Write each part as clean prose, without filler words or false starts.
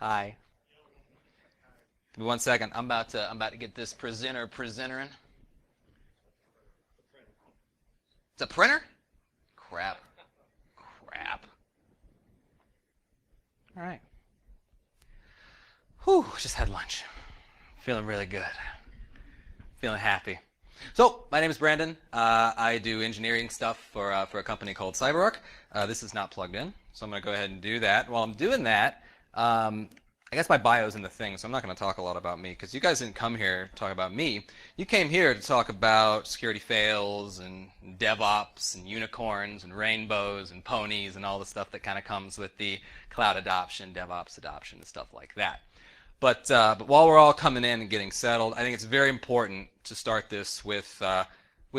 Hi. Give me 1 second. I'm about to get this presenter in. It's a printer? Crap. Crap. All right. Whew, just had lunch. Feeling really good. Feeling happy. So, my name is Brandon. I do engineering stuff for a company called CyberArk. This is not plugged in, so I'm going to go ahead and do that. While I'm doing that, I guess my bio's in the thing, so I'm not going to talk a lot about me, because you guys didn't come here to talk about me. You came here to talk about security fails and DevOps and unicorns and rainbows and ponies and all the stuff that kind of comes with the cloud adoption, DevOps adoption, and stuff like that. But while we're all coming in and getting settled, I think it's very important to start this with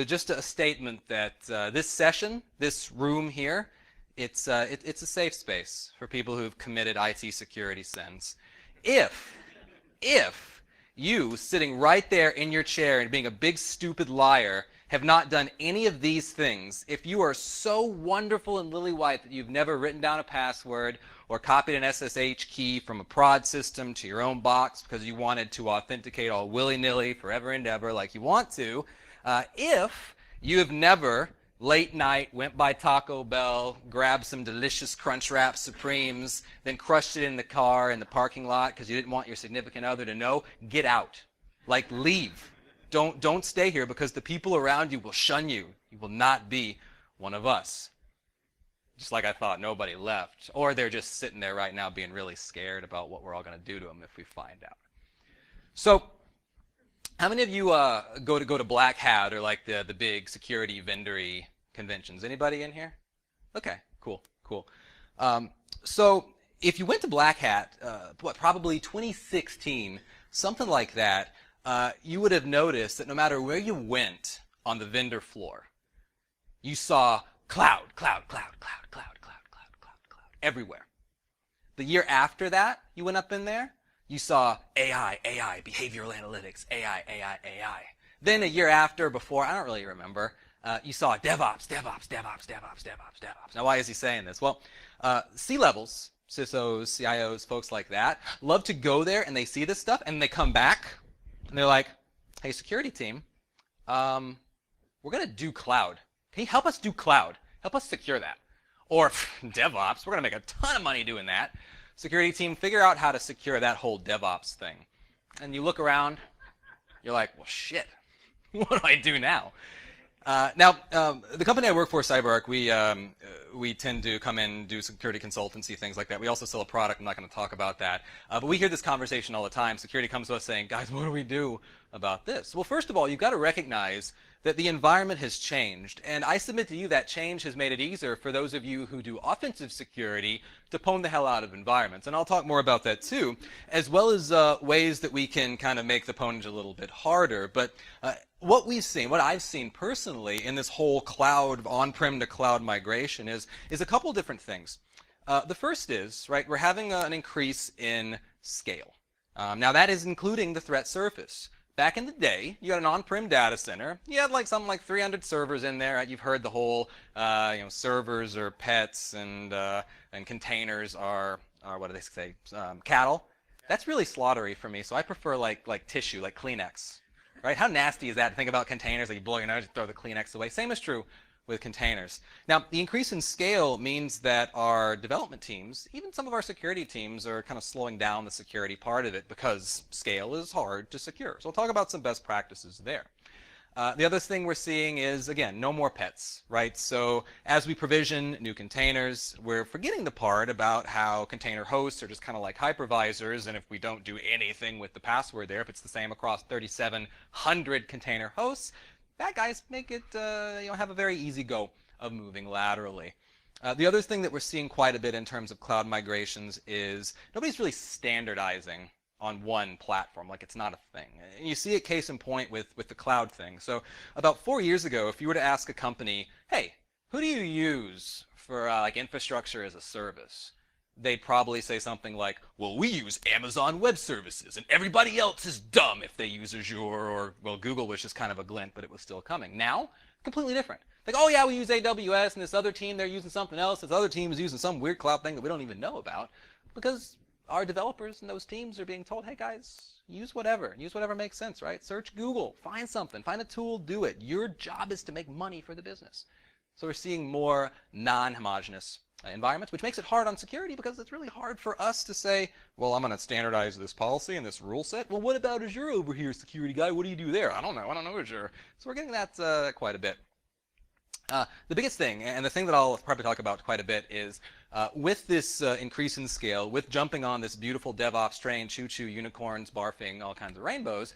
just a statement that this session, this room here, it's a safe space for people who've committed IT security sins. If you, sitting right there in your chair and being a big stupid liar, have not done any of these things, if you are so wonderful and lily-white that you've never written down a password or copied an SSH key from a prod system to your own box because you wanted to authenticate all willy-nilly forever and ever like you want to, if you have never late night went by Taco Bell, grabbed some delicious Crunchwrap Supremes, then crushed it in the car in the parking lot because you didn't want your significant other to know, get out. Like, leave. Don't stay here, because the people around you will shun you. You will not be one of us. Just like I thought nobody left. Or they're just sitting there right now being really scared about what we're all going to do to them if we find out. So, how many of you go to Black Hat, or like the big security vendory conventions? Anybody in here? Okay, cool. So if you went to Black Hat, probably 2016, something like that, you would have noticed that no matter where you went on the vendor floor, you saw cloud everywhere. The year after that, you went up in there, you saw AI, behavioral analytics, AI. Then a year after, before, I don't really remember, you saw DevOps. Now, why is he saying this? Well, C-levels, CISOs, CIOs, folks like that, love to go there and they see this stuff and they come back and they're like, hey, security team, we're going to do cloud. Can you help us do cloud? Help us secure that. Or DevOps, we're going to make a ton of money doing that. Security team, figure out how to secure that whole DevOps thing. And you look around, you're like, well, shit, what do I do now? The company I work for, CyberArk, we tend to come in and do security consultancy, things like that. We also sell a product. I'm not going to talk about that. But we hear this conversation all the time. Security comes to us saying, guys, what do we do about this? Well, first of all, you've got to recognize that the environment has changed. And I submit to you that change has made it easier for those of you who do offensive security to pwn the hell out of environments. And I'll talk more about that too, as well as ways that we can kind of make the pwnage a little bit harder. But what I've seen personally in this whole cloud, on-prem to cloud migration is a couple different things. The first is, right, we're having an increase in scale. Now that is including the threat surface. Back in the day, you had an on-prem data center. You had like something like 300 servers in there. You've heard the whole, servers are pets and containers are what do they say, cattle. That's really slaughtery for me. So I prefer like tissue, like Kleenex, right? How nasty is that to think about containers? Like you blow your nose, you throw the Kleenex away. Same is true with containers. Now, the increase in scale means that our development teams, even some of our security teams, are kind of slowing down the security part of it because scale is hard to secure. So we'll talk about some best practices there. The other thing we're seeing is, again, no more pets, right? So as we provision new containers, we're forgetting the part about how container hosts are just kind of like hypervisors, and if we don't do anything with the password there, if it's the same across 3,700 container hosts, bad guys make it, have a very easy go of moving laterally. The other thing that we're seeing quite a bit in terms of cloud migrations is nobody's really standardizing on one platform, like it's not a thing. You see it case in point with the cloud thing. So about 4 years ago, if you were to ask a company, hey, who do you use for like infrastructure as a service? They'd probably say something like, well, we use Amazon Web Services, and everybody else is dumb if they use Azure, or, well, Google was just kind of a glint, but it was still coming. Now, completely different. Like, oh yeah, we use AWS, and this other team, they're using something else. This other team is using some weird cloud thing that we don't even know about, because our developers in those teams are being told, hey guys, use whatever makes sense, right? Search Google, find something, find a tool, do it. Your job is to make money for the business. So we're seeing more non-homogeneous environments, which makes it hard on security because it's really hard for us to say, well, I'm going to standardize this policy and this rule set. Well, what about Azure over here, security guy? What do you do there? I don't know Azure. So we're getting that quite a bit. The biggest thing, and the thing that I'll probably talk about quite a bit, is with this increase in scale, with jumping on this beautiful DevOps train, choo-choo, unicorns, barfing, all kinds of rainbows,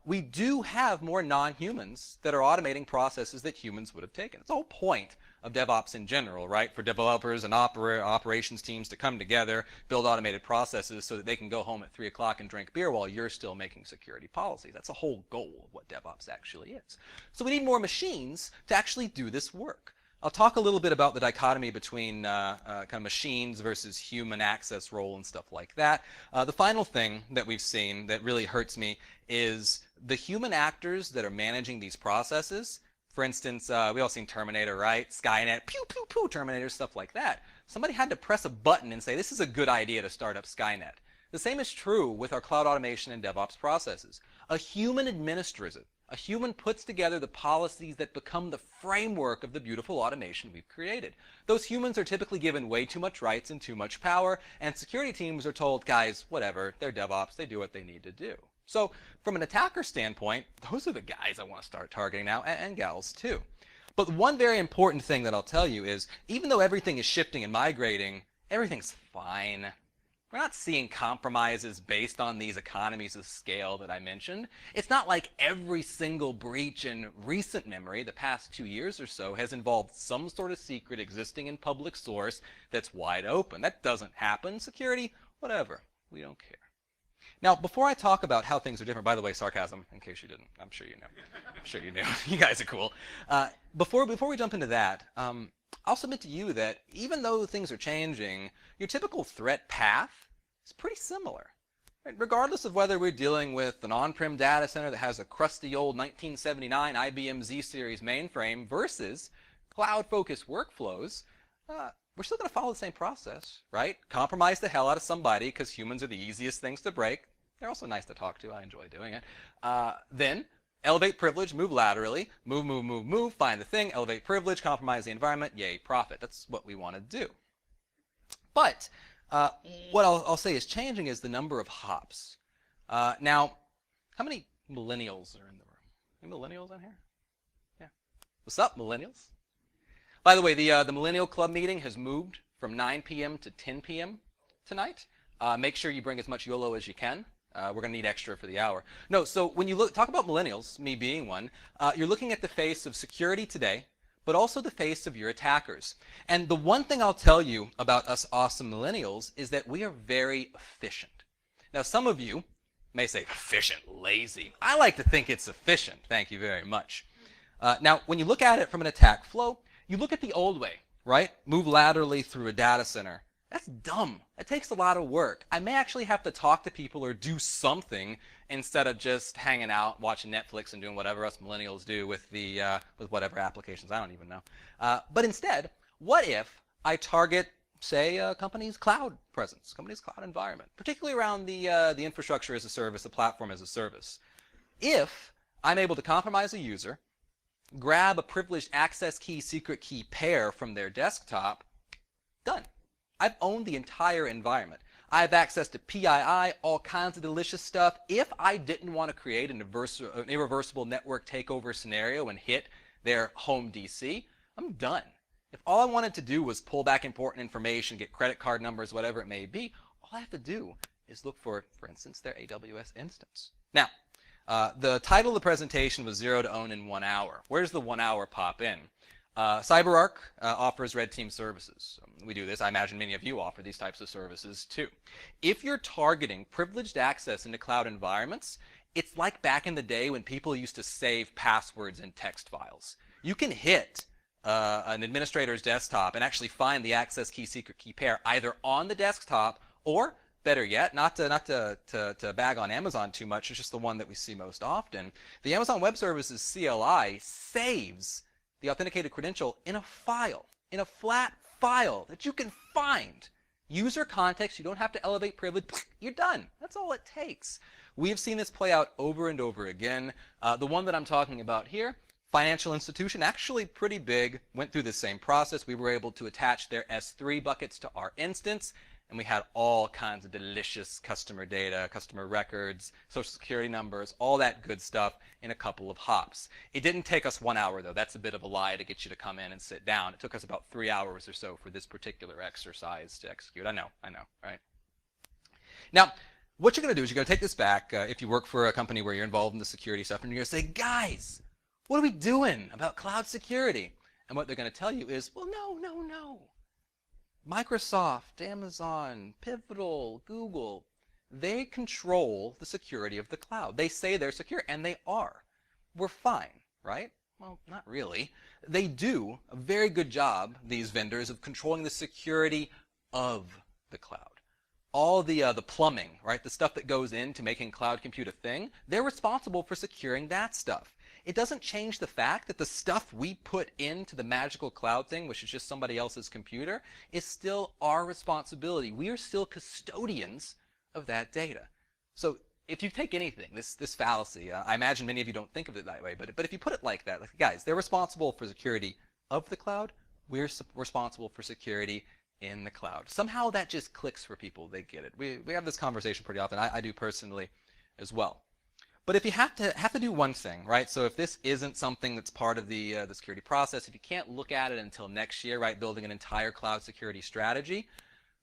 we do have more non-humans that are automating processes that humans would have taken. It's the whole point of DevOps in general, right? For developers and operations teams to come together, build automated processes so that they can go home at 3 o'clock and drink beer while you're still making security policies. That's the whole goal of what DevOps actually is. So we need more machines to actually do this work. I'll talk a little bit about the dichotomy between kind of machines versus human access role and stuff like that. The final thing that we've seen that really hurts me is the human actors that are managing these processes. For instance, we all seen Terminator, right? Skynet, pew, pew, pew, Terminator, stuff like that. Somebody had to press a button and say, this is a good idea to start up Skynet. The same is true with our cloud automation and DevOps processes. A human administers it. A human puts together the policies that become the framework of the beautiful automation we've created. Those humans are typically given way too much rights and too much power, and security teams are told, guys, whatever, they're DevOps, they do what they need to do. So from an attacker standpoint, those are the guys I want to start targeting now, and gals too. But one very important thing that I'll tell you is, even though everything is shifting and migrating, everything's fine. We're not seeing compromises based on these economies of scale that I mentioned. It's not like every single breach in recent memory, the past 2 years or so, has involved some sort of secret existing in public source that's wide open. That doesn't happen. Security, whatever. We don't care. Now, before I talk about how things are different, by the way, sarcasm, in case you didn't, I'm sure you know. I'm sure you knew. You guys are cool. Before we jump into that, I'll submit to you that even though things are changing, your typical threat path is pretty similar. Right? Regardless of whether we're dealing with an on-prem data center that has a crusty old 1979 IBM Z-Series mainframe versus cloud-focused workflows, we're still going to follow the same process, right? Compromise the hell out of somebody because humans are the easiest things to break. They're also nice to talk to. I enjoy doing it. Then elevate privilege, move laterally, move, find the thing, elevate privilege, compromise the environment, yay, profit. That's what we want to do. But what I'll say is changing is the number of hops. Now, how many millennials are in the room? Any millennials in here? Yeah. What's up, millennials? By the way, the Millennial Club meeting has moved from 9 p.m. to 10 p.m. tonight. Make sure you bring as much YOLO as you can. We're going to need extra for the hour. No, so when you talk about millennials, me being one, you're looking at the face of security today, but also the face of your attackers. And the one thing I'll tell you about us awesome millennials is that we are very efficient. Now, some of you may say, efficient, lazy. I like to think it's efficient. Thank you very much. Now, when you look at it from an attack flow, you look at the old way, right? Move laterally through a data center. That's dumb. It takes a lot of work. I may actually have to talk to people or do something instead of just hanging out, watching Netflix and doing whatever us millennials do with with whatever applications. I don't even know. But instead, what if I target, say, a company's cloud presence, company's cloud environment, particularly around the infrastructure as a service, the platform as a service? If I'm able to compromise a user, grab a privileged access key, secret key pair from their desktop, done. I've owned the entire environment. I have access to PII, all kinds of delicious stuff. If I didn't want to create an irreversible network takeover scenario and hit their home DC, I'm done. If all I wanted to do was pull back important information, get credit card numbers, whatever it may be, all I have to do is look for instance, their AWS instance. Now, the title of the presentation was Zero to Own in 1 hour. Where does the 1 hour pop in? CyberArk offers red team services. We do this. I imagine many of you offer these types of services too. If you're targeting privileged access into cloud environments, it's like back in the day when people used to save passwords in text files. You can hit an administrator's desktop and actually find the access key, secret key pair either on the desktop or, better yet, not to bag on Amazon too much, it's just the one that we see most often. The Amazon Web Services CLI saves the authenticated credential in a file, in a flat file that you can find User context, you don't have to elevate privilege, you're done. That's all it takes. We have seen this play out over and over again. The one that I'm talking about here, financial institution, actually pretty big, went through the same process. We were able to attach their S3 buckets to our instance, and we had all kinds of delicious customer data, customer records, social security numbers, all that good stuff in a couple of hops. It didn't take us 1 hour, though. That's a bit of a lie to get you to come in and sit down. It took us about 3 hours or so for this particular exercise to execute. I know, right? Now, what you're going to do is you're going to take this back if you work for a company where you're involved in the security stuff, and you're going to say, guys, what are we doing about cloud security? And what they're going to tell you is, well, no. Microsoft, Amazon, Pivotal, Google, they control the security of the cloud. They say they're secure, and they are. We're fine, right? Well, not really. They do a very good job, these vendors, of controlling the security of the cloud. All the plumbing, right, the stuff that goes into making cloud compute a thing, they're responsible for securing that stuff. It doesn't change the fact that the stuff we put into the magical cloud thing, which is just somebody else's computer, is still our responsibility. We are still custodians of that data. So if you take anything, this fallacy, I imagine many of you don't think of it that way, but if you put it like that, like, guys, they're responsible for security of the cloud, we're responsible for security in the cloud. Somehow that just clicks for people. They get it. We have this conversation pretty often. I do personally as well. But if you have to do one thing, right? So if this isn't something that's part of the security process, if you can't look at it until next year, right, building an entire cloud security strategy,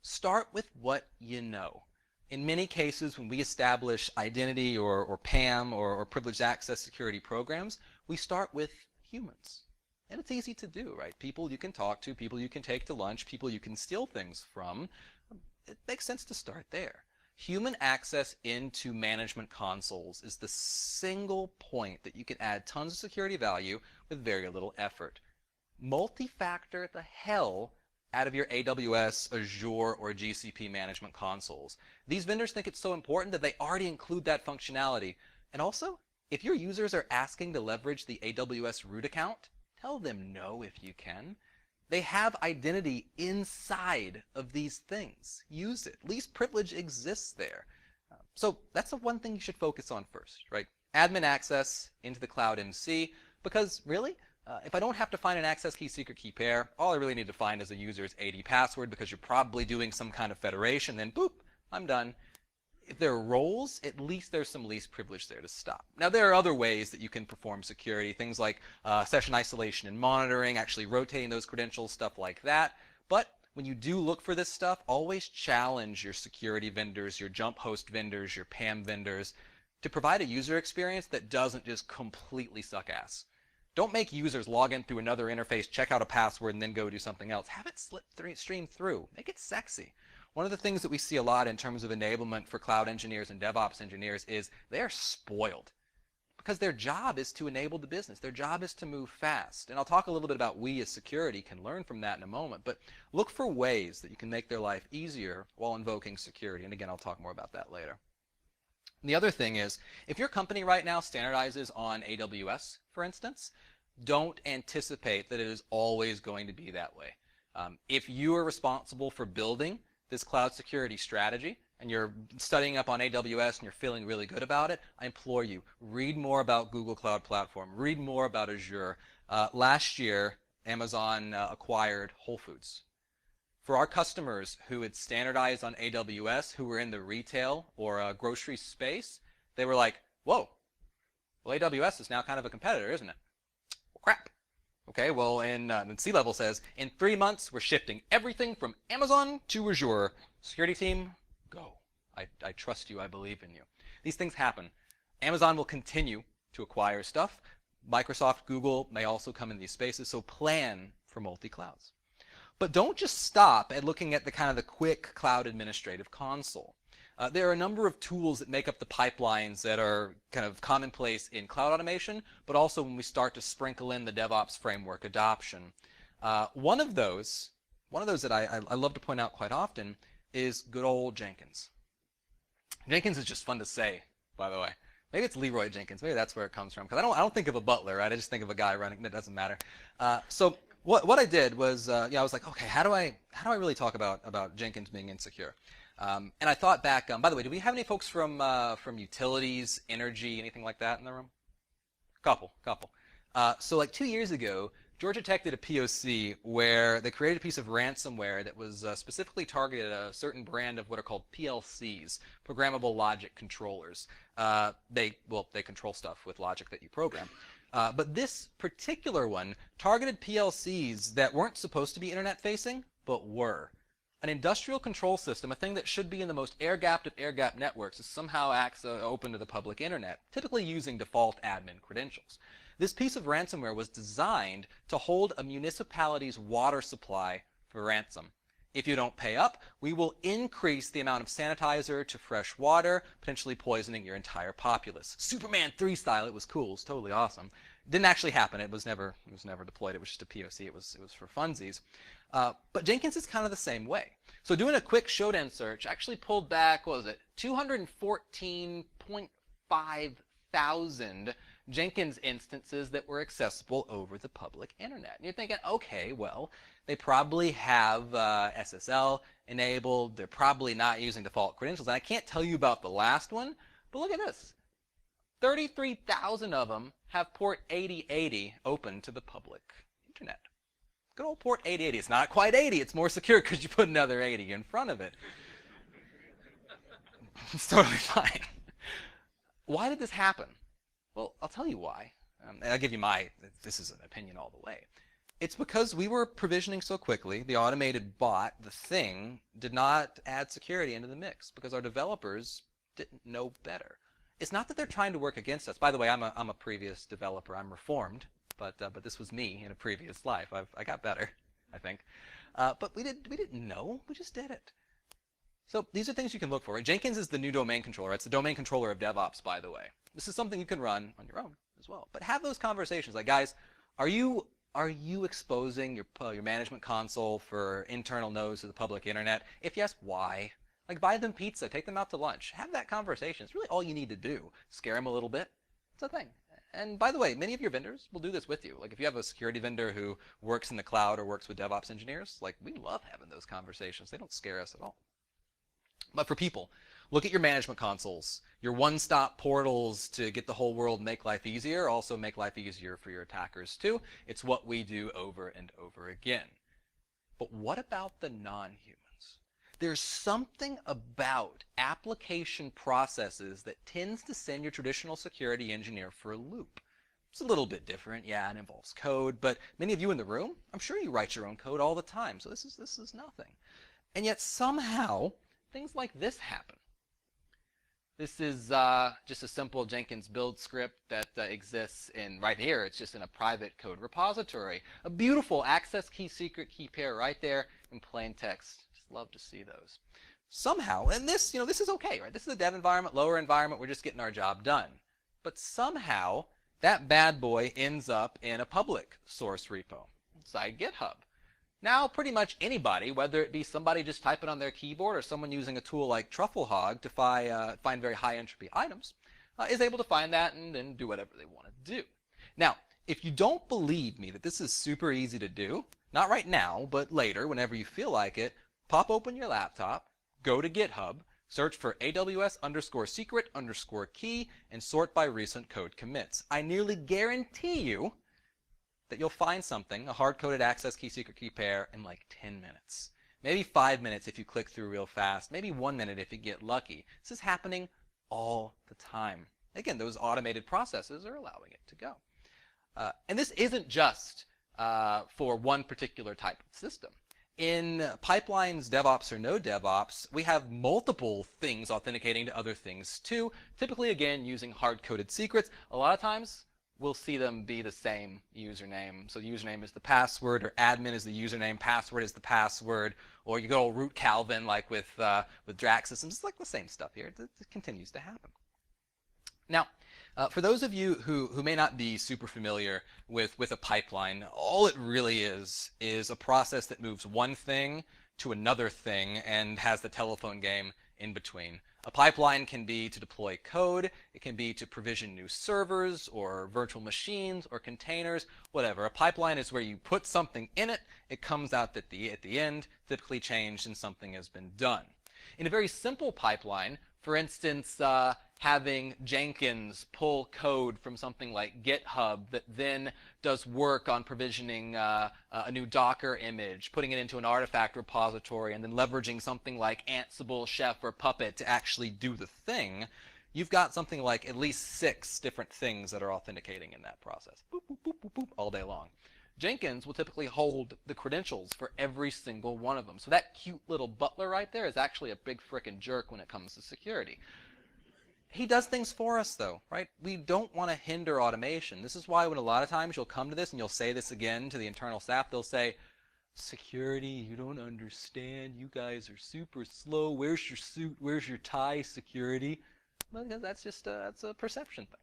start with what you know. In many cases, when we establish identity or PAM or privileged access security programs, we start with humans. And it's easy to do, right? People you can talk to, people you can take to lunch, people you can steal things from. It makes sense to start there. Human access into management consoles is the single point that you can add tons of security value with very little effort. Multi-factor the hell out of your AWS, Azure, or GCP management consoles. These vendors think it's so important that they already include that functionality. And also, if your users are asking to leverage the AWS root account, tell them no if you can. They have identity inside of these things. Use it. Least privilege exists there. So that's the one thing you should focus on first, right? Admin access into the Cloud MC, because really, if I don't have to find an access key, secret key pair, all I really need to find is a user's AD password, because you're probably doing some kind of federation, then boop, I'm done. If there are roles, at least there's some least privilege there to stop. Now, there are other ways that you can perform security, things like session isolation and monitoring, actually rotating those credentials, stuff like that. But when you do look for this stuff, always challenge your security vendors, your jump host vendors, your PAM vendors, to provide a user experience that doesn't just completely suck ass. Don't make users log in through another interface, check out a password, and then go do something else. Have it stream through. Make it sexy. One of the things that we see a lot in terms of enablement for cloud engineers and DevOps engineers is they're spoiled because their job is to enable the business. Their job is to move fast. And I'll talk a little bit about we as security can learn from that in a moment, but look for ways that you can make their life easier while invoking security. And again, I'll talk more about that later. And the other thing is, if your company right now standardizes on AWS, for instance, don't anticipate that it is always going to be that way. If you are responsible for building this cloud security strategy, and you're studying up on AWS and you're feeling really good about it, I implore you, read more about Google Cloud Platform, read more about Azure. Last year, Amazon acquired Whole Foods. For our customers who had standardized on AWS, who were in the retail or grocery space, they were like, whoa, well, AWS is now kind of a competitor, isn't it? Well, crap. Okay, well, and C-Level says, in 3 months, we're shifting everything from Amazon to Azure. Security team, go. I trust you. I believe in you. These things happen. Amazon will continue to acquire stuff. Microsoft, Google may also come in these spaces, so plan for multi-clouds. But don't just stop at looking at the kind of the quick cloud administrative console. There are a number of tools that make up the pipelines that are kind of commonplace in cloud automation, but also when we start to sprinkle in the DevOps framework adoption. One of those that I love to point out quite often is good old Jenkins. Jenkins is just fun to say, by the way. Maybe it's Leroy Jenkins. Maybe that's where it comes from, because I don't think of a butler, right? I just think of a guy running. That doesn't matter. So what I did was, I was like, okay, how do I really talk about Jenkins being insecure? And I thought back. By the way, do we have any folks from utilities, energy, anything like that in the room? Couple. So like 2 years ago, Georgia Tech did a POC where they created a piece of ransomware that was specifically targeted at a certain brand of what are called PLCs, programmable logic controllers. They control stuff with logic that you program. But this particular one targeted PLCs that weren't supposed to be internet facing, but were. An industrial control system, a thing that should be in the most air-gapped of air-gapped networks, is somehow open to the public internet, typically using default admin credentials. This piece of ransomware was designed to hold a municipality's water supply for ransom. If you don't pay up, we will increase the amount of sanitizer to fresh water, potentially poisoning your entire populace. Superman 3 style. It was cool. It was totally awesome. Didn't actually happen. It was never deployed. It was just a POC. It was for funsies. But Jenkins is kind of the same way. So doing a quick Shodan search actually pulled back, what was it, 214.5 thousand Jenkins instances that were accessible over the public internet. And you're thinking, okay, well, they probably have SSL enabled. They're probably not using default credentials. And I can't tell you about the last one, but look at this. 33,000 of them have port 8080 open to the public internet. Good old port 8080. It's not quite 80. It's more secure because you put another 80 in front of it. It's totally fine. Why did this happen? Well, I'll tell you why. I'll give you this is an opinion all the way. It's because we were provisioning so quickly. The automated bot, the thing, did not add security into the mix because our developers didn't know better. It's not that they're trying to work against us. By the way, I'm a previous developer. I'm reformed, but this was me in a previous life. I got better, I think. But we didn't know. We just did it. So these are things you can look for. Jenkins is the new domain controller. It's the domain controller of DevOps, by the way. This is something you can run on your own as well. But have those conversations. Like, guys, are you exposing your management console for internal nodes to the public internet? If yes, why? Like, buy them pizza, take them out to lunch. Have that conversation. It's really all you need to do. Scare them a little bit. It's a thing. And by the way, many of your vendors will do this with you. Like, if you have a security vendor who works in the cloud or works with DevOps engineers, like, we love having those conversations. They don't scare us at all. But for people, look at your management consoles, your one-stop portals to get the whole world make life easier, also make life easier for your attackers too. It's what we do over and over again. But what about the non-humans? There's something about application processes that tends to send your traditional security engineer for a loop. It's a little bit different. Yeah, it involves code, but many of you in the room, I'm sure you write your own code all the time, so this is nothing. And yet somehow, things like this happen. This is just a simple Jenkins build script that exists right here. It's just in a private code repository. A beautiful access key secret key pair right there in plain text. Just love to see those. Somehow, and this is okay, right? This is a dev environment, lower environment. We're just getting our job done. But somehow, that bad boy ends up in a public source repo inside GitHub. Now, pretty much anybody, whether it be somebody just typing on their keyboard or someone using a tool like TruffleHog to find very high entropy items, is able to find that and then do whatever they want to do. Now, if you don't believe me that this is super easy to do, not right now, but later, whenever you feel like it, pop open your laptop, go to GitHub, search for AWS_secret_key, and sort by recent code commits. I nearly guarantee you that you'll find something, a hard-coded access key secret key pair, in like 10 minutes. Maybe 5 minutes if you click through real fast. Maybe 1 minute if you get lucky. This is happening all the time. Again, those automated processes are allowing it to go. And this isn't just for one particular type of system. In pipelines, DevOps or no DevOps, we have multiple things authenticating to other things too, typically, again, using hard-coded secrets. A lot of times, we'll see them be the same username. So the username is the password, or admin is the username, password is the password, or you go root Calvin like with Drac systems. It's like the same stuff here. It continues to happen. Now, for those of you who may not be super familiar with a pipeline, all it really is a process that moves one thing to another thing and has the telephone game in between. A pipeline can be to deploy code, it can be to provision new servers or virtual machines or containers, whatever. A pipeline is where you put something in it, it comes out at the end, typically changed and something has been done. In a very simple pipeline, for instance, having Jenkins pull code from something like GitHub that then does work on provisioning a new Docker image, putting it into an artifact repository, and then leveraging something like Ansible, Chef, or Puppet to actually do the thing, you've got something like at least 6 different things that are authenticating in that process. Boop, boop, boop, boop, boop, all day long. Jenkins will typically hold the credentials for every single one of them. So that cute little butler right there is actually a big frickin' jerk when it comes to security. He does things for us, though, right? We don't want to hinder automation. This is why when a lot of times you'll come to this and you'll say this again to the internal staff, they'll say, security, you don't understand. You guys are super slow. Where's your suit? Where's your tie, security? Well, that's just that's a perception thing.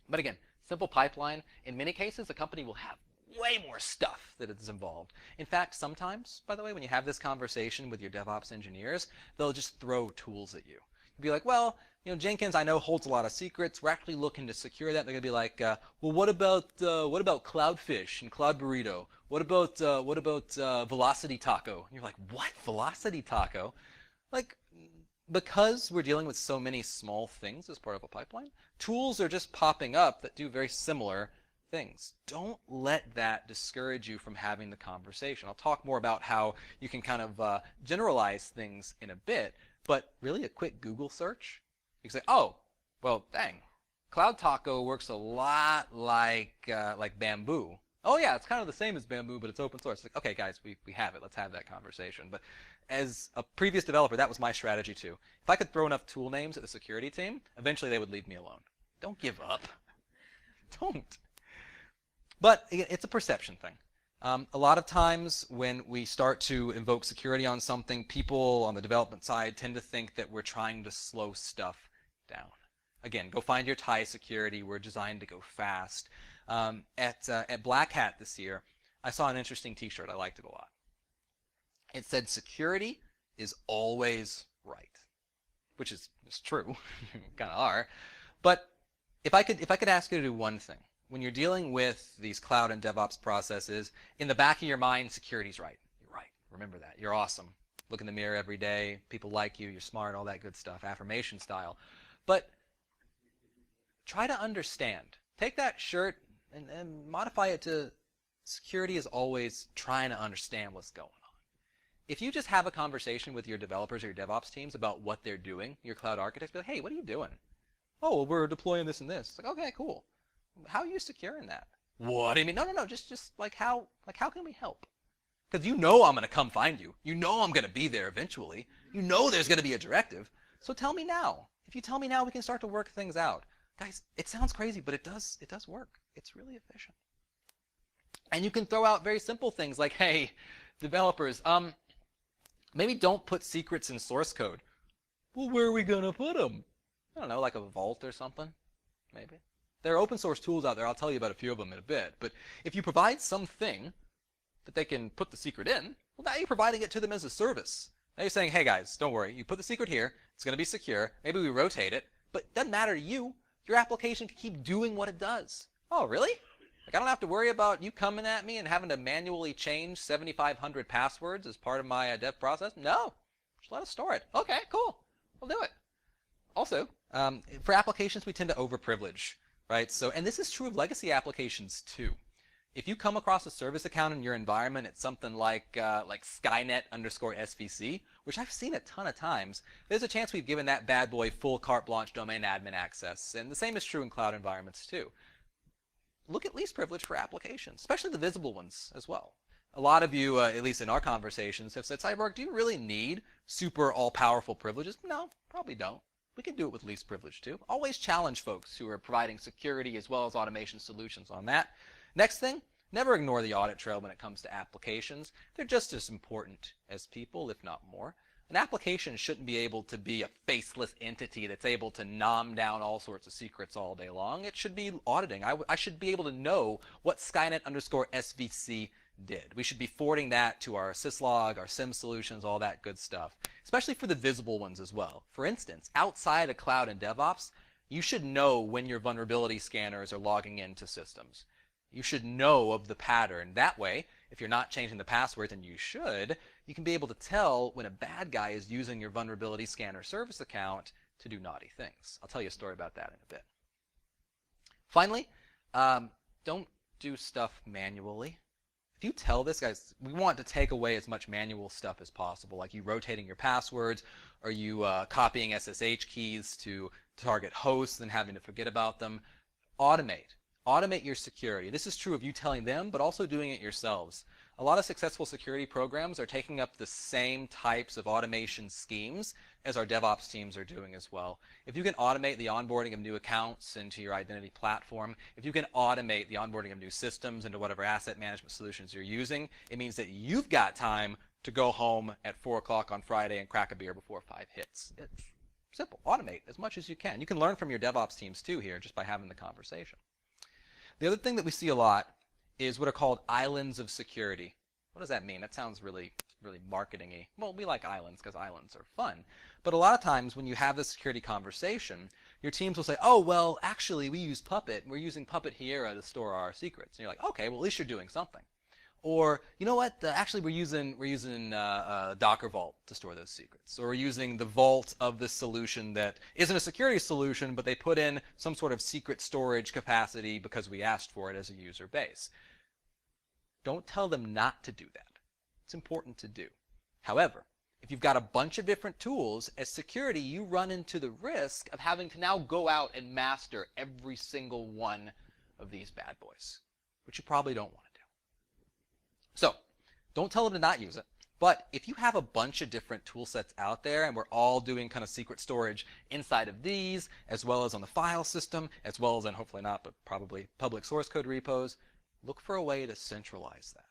But again, simple pipeline. In many cases, a company will have way more stuff that is involved. In fact, sometimes, by the way, when you have this conversation with your DevOps engineers, they'll just throw tools at you. You'll be like, well, you know, Jenkins, I know holds a lot of secrets. We're actually looking to secure that. They're gonna be like, well, what about Cloudfish and Cloud Burrito? What about Velocity Taco? And you're like, what? Velocity Taco? Like, because we're dealing with so many small things as part of a pipeline, tools are just popping up that do very similar things. Don't let that discourage you from having the conversation. I'll talk more about how you can kind of generalize things in a bit, but really a quick Google search, you can say, oh, well, dang, Cloud Taco works a lot like Bamboo. Oh yeah, it's kind of the same as Bamboo, but it's open source. It's like, okay, guys, we have it. Let's have that conversation. But as a previous developer, that was my strategy too. If I could throw enough tool names at the security team, eventually they would leave me alone. Don't give up. Don't. But it's a perception thing. A lot of times when we start to invoke security on something, people on the development side tend to think that we're trying to slow stuff down. Again, go find your tie security. We're designed to go fast. At Black Hat this year, I saw an interesting t-shirt. I liked it a lot. It said, security is always right, which is true. Kind of are. But if I could ask you to do one thing, when you're dealing with these cloud and DevOps processes, in the back of your mind, security's right. You're right. Remember that. You're awesome. Look in the mirror every day. People like you. You're smart. All that good stuff. Affirmation style. But try to understand. Take that shirt and modify it to security is always trying to understand what's going on. If you just have a conversation with your developers or your DevOps teams about what they're doing, your cloud architects, be like, hey, what are you doing? Oh, well, we're deploying this and this. It's like, okay, cool. How are you securing that? What do you mean? No. Just like how can we help? Because you know I'm going to come find you. You know I'm going to be there eventually. You know there's going to be a directive. So tell me now. If you tell me now, we can start to work things out. Guys, it sounds crazy, but it does work. It's really efficient. And you can throw out very simple things like, hey, developers, maybe don't put secrets in source code. Well, where are we going to put them? I don't know, like a vault or something, maybe. There are open source tools out there. I'll tell you about a few of them in a bit. But if you provide something that they can put the secret in, well, now you're providing it to them as a service. Now you're saying, hey, guys, don't worry. You put the secret here. It's going to be secure. Maybe we rotate it. But it doesn't matter to you. Your application can keep doing what it does. Oh, really? Like, I don't have to worry about you coming at me and having to manually change 7,500 passwords as part of my dev process? No. Just let us store it. Okay, cool. We'll do it. Also, for applications, we tend to overprivilege. Right? So, and this is true of legacy applications too. If you come across a service account in your environment, it's something like Skynet_SVC, which I've seen a ton of times. There's a chance we've given that bad boy full carte blanche domain admin access, and the same is true in cloud environments too. Look at least privilege for applications, especially the visible ones as well. A lot of you, at least in our conversations, have said, Cyborg, do you really need super all-powerful privileges? No, probably don't. We can do it with least privilege too. Always challenge folks who are providing security as well as automation solutions on that. Next thing, never ignore the audit trail when it comes to applications. They're just as important as people, if not more. An application shouldn't be able to be a faceless entity that's able to nom down all sorts of secrets all day long. It should be auditing. I should be able to know what Skynet_SVC did. We should be forwarding that to our syslog, our SIM solutions, all that good stuff, especially for the visible ones as well. For instance, outside of cloud and DevOps, you should know when your vulnerability scanners are logging into systems. You should know of the pattern. That way, if you're not changing the passwords, and you should, you can be able to tell when a bad guy is using your vulnerability scanner service account to do naughty things. I'll tell you a story about that in a bit. Finally, don't do stuff manually. If you tell this, guys, we want to take away as much manual stuff as possible, like you rotating your passwords, or you copying SSH keys to target hosts and having to forget about them. Automate. Automate your security. This is true of you telling them, but also doing it yourselves. A lot of successful security programs are taking up the same types of automation schemes as our DevOps teams are doing as well. If you can automate the onboarding of new accounts into your identity platform, if you can automate the onboarding of new systems into whatever asset management solutions you're using, it means that you've got time to go home at 4 o'clock on Friday and crack a beer before 5 hits. It's simple. Automate as much as you can. You can learn from your DevOps teams too here just by having the conversation. The other thing that we see a lot is what are called islands of security. What does that mean? That sounds really marketing-y. Well, we like islands because islands are fun. But a lot of times when you have this security conversation, your teams will say, oh, well, actually, we use Puppet. We're using Puppet here to store our secrets. And you're like, okay, well, at least you're doing something. Or, you know what, actually we're using Docker Vault to store those secrets. Or we're using the vault of this solution that isn't a security solution, but they put in some sort of secret storage capacity because we asked for it as a user base. Don't tell them not to do that. It's important to do. However, if you've got a bunch of different tools, as security, you run into the risk of having to now go out and master every single one of these bad boys, which you probably don't want to do. So, don't tell them to not use it. But if you have a bunch of different tool sets out there and we're all doing kind of secret storage inside of these, as well as on the file system, as well as, and hopefully not, but probably public source code repos, look for a way to centralize that.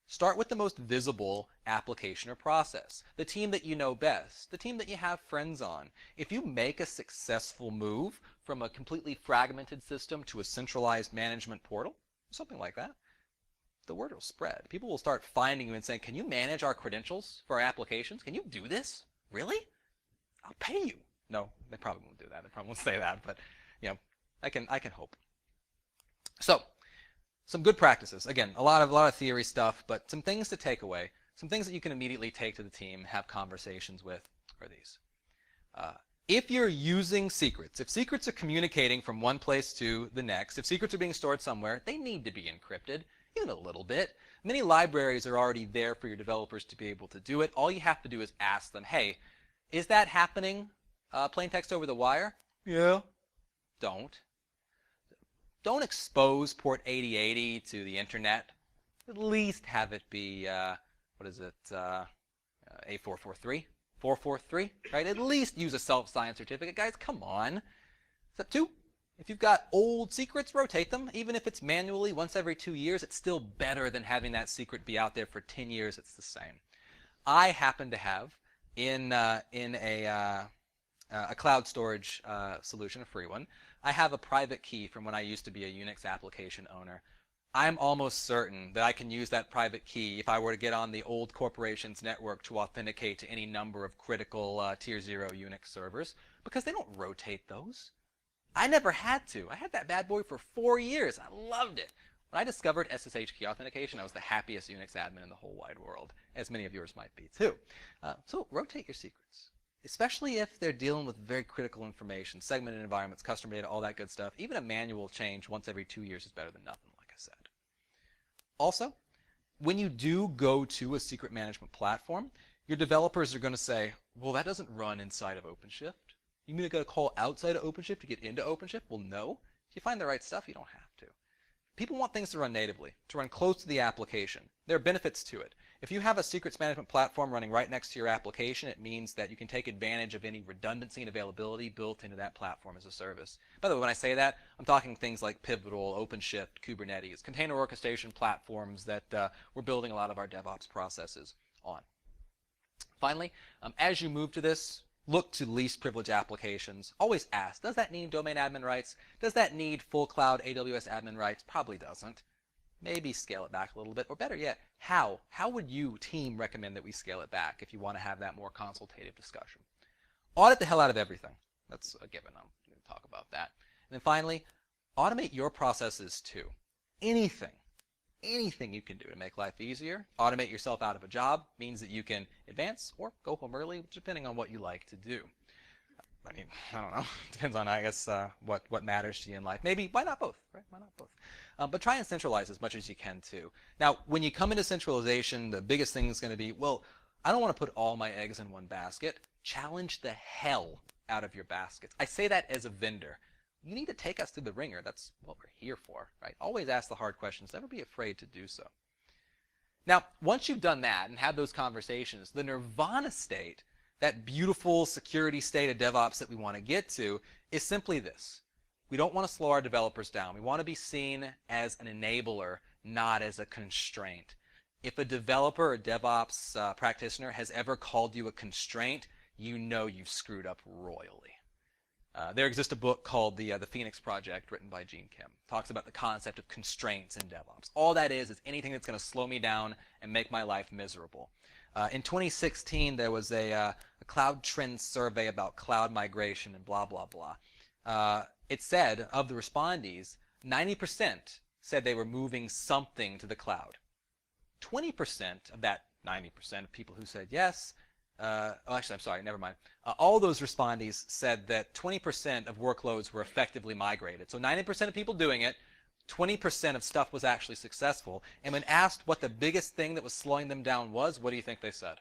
Start with the most visible application or process, the team that you know best, the team that you have friends on. If you make a successful move from a completely fragmented system to a centralized management portal, something like that, the word will spread. People will start finding you and saying, can you manage our credentials for our applications? Can you do this? Really? I'll pay you. No, they probably won't do that. They probably won't say that, but you know, I can hope. So, some good practices. Again, a lot of theory stuff, but some things to take away, some things that you can immediately take to the team, have conversations with, are these. If you're using secrets, if secrets are communicating from one place to the next, if secrets are being stored somewhere, they need to be encrypted, even a little bit. Many libraries are already there for your developers to be able to do it. All you have to do is ask them, hey, is that happening? Plain text over the wire? Yeah. Don't expose port 8080 to the internet. At least have it be, A443? 443, right? At least use a self-signed certificate. Guys, come on. Step 2, if you've got old secrets, rotate them. Even if it's manually once every 2 years, it's still better than having that secret be out there for 10 years. It's the same. I happen to have in a cloud storage solution, a free one, I have a private key from when I used to be a Unix application owner. I'm almost certain that I can use that private key if I were to get on the old corporation's network to authenticate to any number of critical tier 0 Unix servers, because they don't rotate those. I never had to. I had that bad boy for 4 years. I loved it. When I discovered SSH key authentication, I was the happiest Unix admin in the whole wide world, as many of yours might be too. So rotate your secrets, especially if they're dealing with very critical information, segmented environments, customer data, all that good stuff. Even a manual change once every 2 years is better than nothing, like I said. Also, when you do go to a secret management platform, your developers are going to say, well, that doesn't run inside of OpenShift. You mean I got to call outside of OpenShift to get into OpenShift? Well, no. If you find the right stuff, you don't have to. People want things to run natively, to run close to the application. There are benefits to it. If you have a secrets management platform running right next to your application, it means that you can take advantage of any redundancy and availability built into that platform as a service. By the way, when I say that, I'm talking things like Pivotal, OpenShift, Kubernetes, container orchestration platforms that we're building a lot of our DevOps processes on. Finally, as you move to this, look to least privileged applications. Always ask, does that need domain admin rights? Does that need full cloud AWS admin rights? Probably doesn't. maybe scale it back a little bit, or better yet, how? How would you, team, recommend that we scale it back if you want to have that more consultative discussion? Audit the hell out of everything. That's a given. I'm going to talk about that. And then finally, automate your processes too. Anything you can do to make life easier. Automate yourself out of a job means that you can advance or go home early, depending on what you like to do. I mean, I don't know. Depends on, I guess, what matters to you in life. Maybe, why not both, right? Why not both? But try and centralize as much as you can, too. Now, when you come into centralization, the biggest thing is going to be, well, I don't want to put all my eggs in one basket. Challenge the hell out of your baskets. I say that as a vendor. You need to take us through the ringer. That's what we're here for, right? Always ask the hard questions. Never be afraid to do so. Now, once you've done that and had those conversations, the nirvana state, that beautiful security state of DevOps that we want to get to, is simply this. We don't want to slow our developers down. We want to be seen as an enabler, not as a constraint. If a developer or DevOps practitioner has ever called you a constraint, you know you've screwed up royally. There exists a book called the Phoenix Project, written by Gene Kim. It talks about the concept of constraints in DevOps. All that is anything that's going to slow me down and make my life miserable. In 2016, there was a cloud trend survey about cloud migration and blah, blah, blah. It said, of the respondees, 90% said they were moving something to the cloud. 20% of that 90% of people who said yes, actually, I'm sorry, never mind. All those respondees said that 20% of workloads were effectively migrated. So 90% of people doing it, 20% of stuff was actually successful. And when asked what the biggest thing that was slowing them down was, what do you think they said?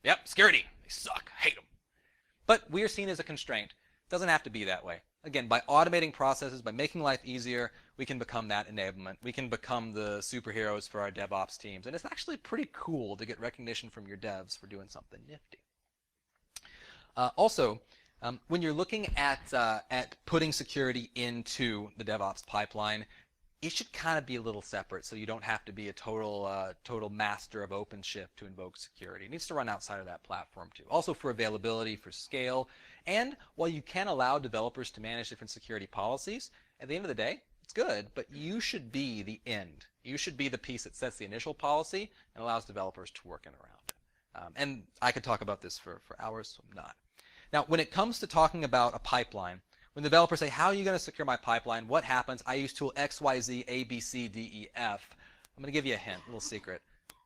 Yep, security. They suck. Hate them. But we are seen as a constraint. It doesn't have to be that way. Again, by automating processes, by making life easier, we can become that enablement. We can become the superheroes for our DevOps teams. And it's actually pretty cool to get recognition from your devs for doing something nifty. Also, when you're looking at putting security into the DevOps pipeline, it should kind of be a little separate, so you don't have to be a total master of OpenShift to invoke security. It needs to run outside of that platform too. Also for availability, for scale, and while you can allow developers to manage different security policies, at the end of the day, it's good, but you should be the end. You should be the piece that sets the initial policy and allows developers to work in around it. And I could talk about this for hours, so I'm not. Now, when it comes to talking about a pipeline, when developers say, how are you going to secure my pipeline? What happens? I use tool XYZ, A, B, C, D, E, F. I'm going to give you a hint, a little secret.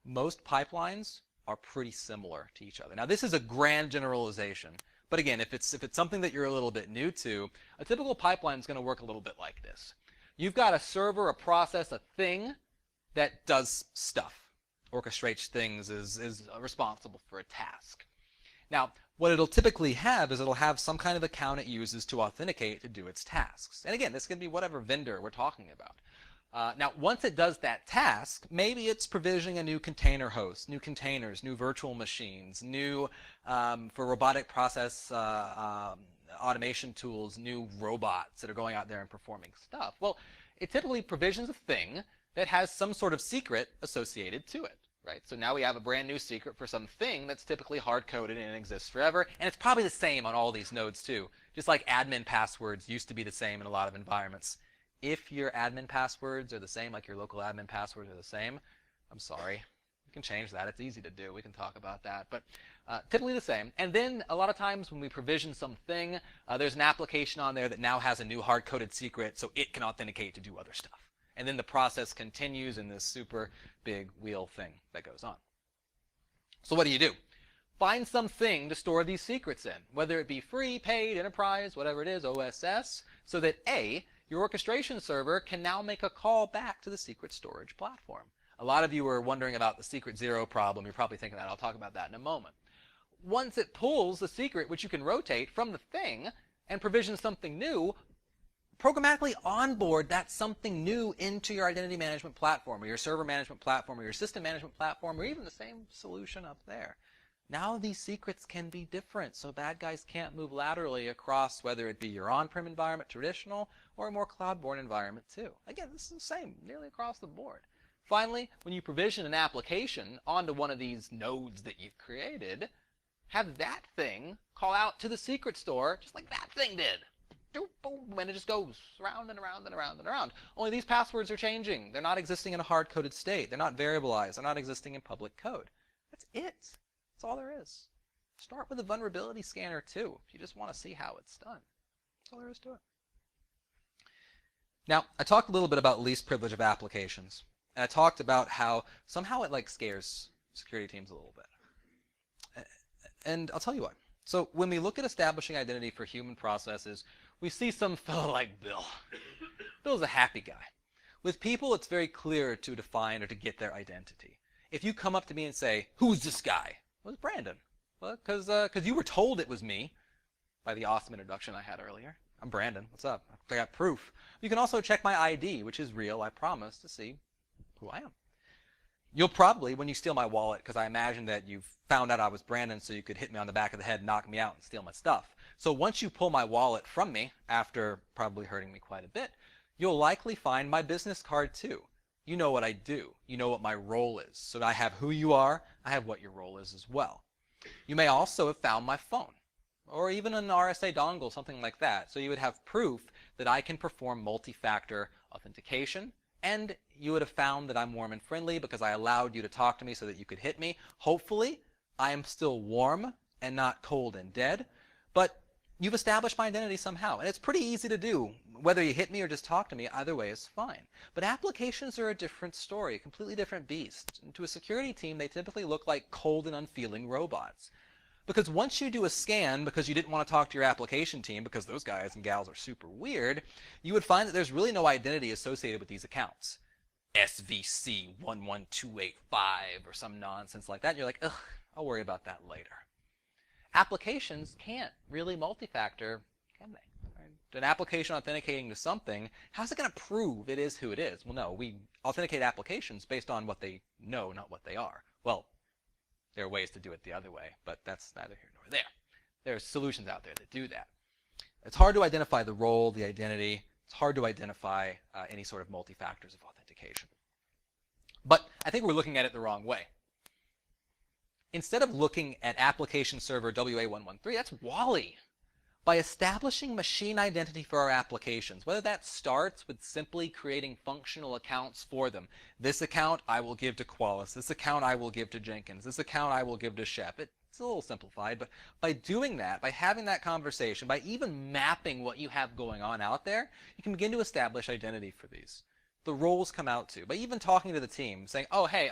Most pipelines are pretty similar to each other. Now, this is a grand generalization. But again, if it's something that you're a little bit new to, a typical pipeline is going to work a little bit like this. You've got a server, a process, a thing that does stuff, orchestrates things, is responsible for a task. Now, what it'll typically have is it'll have some kind of account it uses to authenticate to do its tasks. And again, this can be whatever vendor we're talking about. Now, once it does that task, maybe it's provisioning a new container host, new containers, new virtual machines, new, for robotic process automation tools, new robots that are going out there and performing stuff. Well, it typically provisions a thing that has some sort of secret associated to it. Right? So now we have a brand new secret for something that's typically hard-coded and exists forever, and it's probably the same on all these nodes too. Just like admin passwords used to be the same in a lot of environments. If your admin passwords are the same, like your local admin passwords are the same, I'm sorry. We can change that. It's easy to do. We can talk about that. But typically the same. And then a lot of times when we provision something, there's an application on there that now has a new hard-coded secret so it can authenticate to do other stuff. And then the process continues in this super big wheel thing that goes on. So what do? Find something to store these secrets in, whether it be free, paid, enterprise, whatever it is, OSS, so that A, your orchestration server can now make a call back to the secret storage platform. A lot of you are wondering about the secret zero problem. You're probably thinking that. I'll talk about that in a moment. Once it pulls the secret, which you can rotate from the thing and provision something new, programmatically onboard that something new into your identity management platform or your server management platform or your system management platform or even the same solution up there. Now these secrets can be different, so bad guys can't move laterally across whether it be your on-prem environment, traditional, or a more cloud-born environment too. Again, this is the same nearly across the board. Finally, when you provision an application onto one of these nodes that you've created, have that thing call out to the secret store just like that thing did. doop, boom, and it just goes around and around and around and around. Only these passwords are changing. They're not existing in a hard-coded state. They're not variabilized. They're not existing in public code. That's it. That's all there is. Start with a vulnerability scanner too, if you just want to see how it's done. That's all there is to it. Now, I talked a little bit about least privilege of applications. And I talked about how somehow it scares security teams a little bit. And I'll tell you why. So when we look at establishing identity for human processes, we see some fellow like Bill. Bill's a happy guy. With people, it's very clear to define or to get their identity. If you come up to me and say, "Who's this guy?" Well, it's Brandon. Well, because you were told it was me by the awesome introduction I had earlier. I'm Brandon. What's up? I got proof. You can also check my ID, which is real, I promise, to see who I am. You'll probably, when you steal my wallet, because I imagine that you found out I was Brandon so you could hit me on the back of the head, knock me out, and steal my stuff. So once you pull my wallet from me, after probably hurting me quite a bit, you'll likely find my business card too. You know what I do. You know what my role is. So I have who you are. I have what your role is as well. You may also have found my phone, or even an RSA dongle, something like that. So you would have proof that I can perform multi-factor authentication, and you would have found that I'm warm and friendly because I allowed you to talk to me so that you could hit me. Hopefully, I am still warm and not cold and dead, but you've established my identity somehow, and it's pretty easy to do. Whether you hit me or just talk to me, either way is fine. But applications are a different story, a completely different beast. And to a security team, they typically look like cold and unfeeling robots. Because once you do a scan because you didn't want to talk to your application team because those guys and gals are super weird, you would find that there's really no identity associated with these accounts. SVC11285 or some nonsense like that. And you're like, ugh, I'll worry about that later. Applications can't really multi-factor, can they? An application authenticating to something, how's it going to prove it is who it is? Well, no, we authenticate applications based on what they know, not what they are. Well, there are ways to do it the other way, but that's neither here nor there. There are solutions out there that do that. It's hard to identify the role, the identity. It's hard to identify any sort of multi-factors of authentication. But I think we're looking at it the wrong way. Instead of looking at application server WA113, that's Wally. By establishing machine identity for our applications, whether that starts with simply creating functional accounts for them. This account I will give to Qualys. This account I will give to Jenkins. This account I will give to Shep. It's a little simplified, but by doing that, by having that conversation, by even mapping what you have going on out there, you can begin to establish identity for these. The roles come out too. By even talking to the team, saying, oh, hey,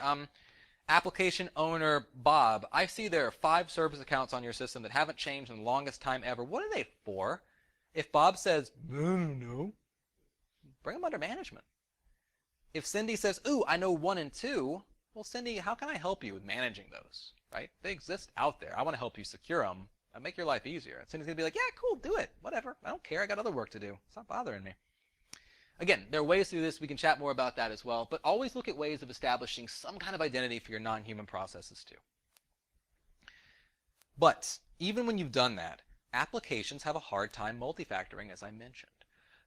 application owner Bob, I see there are 5 service accounts on your system that haven't changed in the longest time ever. What are they for? If Bob says, I don't know, bring them under management. If Cindy says, ooh, I know 1 and 2, well, Cindy, how can I help you with managing those? Right? They exist out there. I want to help you secure them and make your life easier. And Cindy's going to be like, yeah, cool, do it. Whatever. I don't care. I got other work to do. It's not bothering me. Again, there are ways to do this. We can chat more about that as well. But always look at ways of establishing some kind of identity for your non-human processes too. But even when you've done that, applications have a hard time multi-factoring, as I mentioned.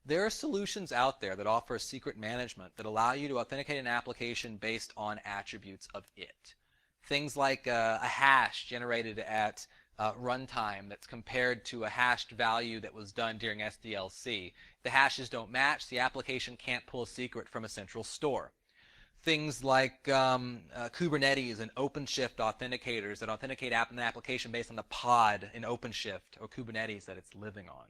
There are solutions out there that offer secret management that allow you to authenticate an application based on attributes of it. Things like a hash generated at runtime that's compared to a hashed value that was done during SDLC. The hashes don't match, the application can't pull a secret from a central store. Things like Kubernetes and OpenShift authenticators that authenticate an application based on the pod in OpenShift or Kubernetes that it's living on.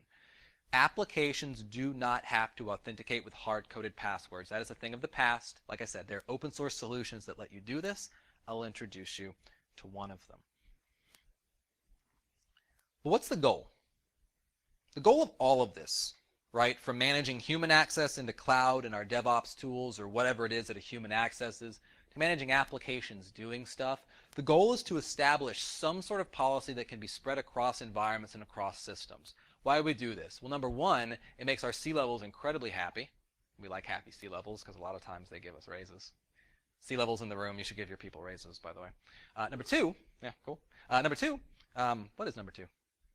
Applications do not have to authenticate with hard-coded passwords. That is a thing of the past. Like I said, there are open source solutions that let you do this. I'll introduce you to one of them. But what's the goal? The goal of all of this, right, from managing human access into cloud and our DevOps tools or whatever it is that a human accesses, to managing applications doing stuff, the goal is to establish some sort of policy that can be spread across environments and across systems. Why do we do this? Well, number one, it makes our C-levels incredibly happy. We like happy C-levels because a lot of times they give us raises. C-levels in the room, you should give your people raises, by the way. Number two, yeah, cool. Number two, what is number two?